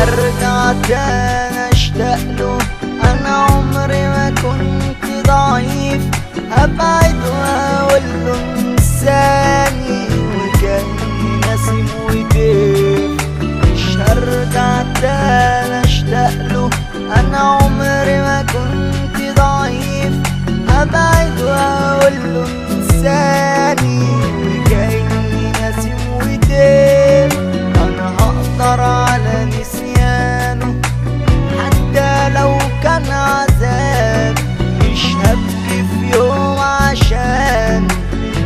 هرجع تاني اشتاق له. انا عمري ما كنت ضعيف، هبعد واقول له انساني وكاني ناسي ويديف. مش هرجع تاني اشتاق له. انا عمري ما كنت ضعيف، هبعد واقول له انساني وكاني ناسي ويديف. انا هقدر على نسيانه حتى لو كان عذاب، مش هبكي في يوم عشان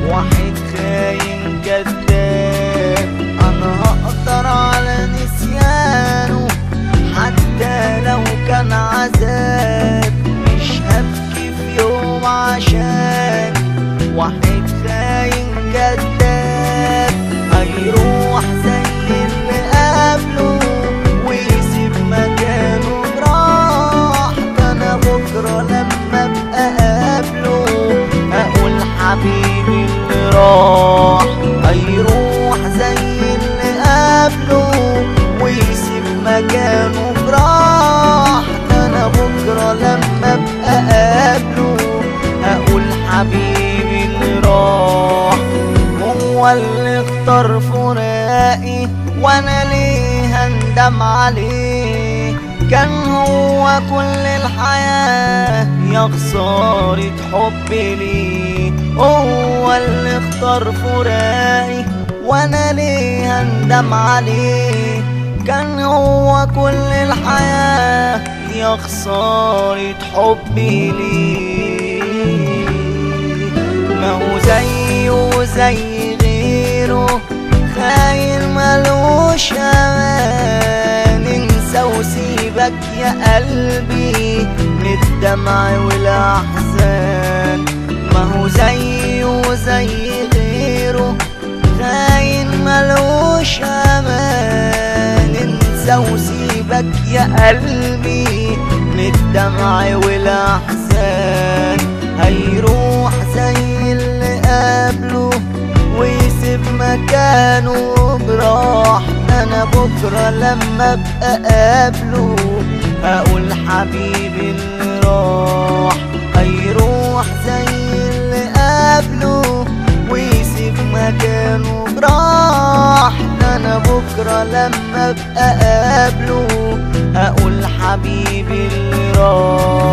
واحد خاين كداب. انا هقدر على نسيانه حتى لو كان عذاب، مش هبكي في يوم عشان واحد خاين كداب. هيروح زي اللي قبله ويسيب مكانه براح. انا بكره لما ابقى قابله اقول حبيبي اللي راح. هيروح زي اللي قبله ويسيب مكانه براح. انا بكره لما ابقى قابله اقول حبيبي اللي راح. هو اللي اختار فراقي وانا ليه هندم عليه؟ كان هو كل الحياة يا خسارة حبي ليه. هو اللي اختار فراقي وانا ليه هندم عليه؟ كان هو كل الحياة يا خسارة حبي ليه. ما هو زيه زي غيره خاين ملوش امان. انسى وسيبك يا قلبي من الدمع والاحزان. ما هو زيه زي غيره خاين ملوش امان. انسى وسيبك يا قلبي من الدمع والاحزان. هيروح زي اللي قبله ويسيب مكانه براح. انا بكره لما ابقى قابله هقول حبيبي اللي راح. هيروح زي اللي قبله ويسيب مكانه براح. انا بكره لما ابقى قابله هقول حبيبي اللي راح.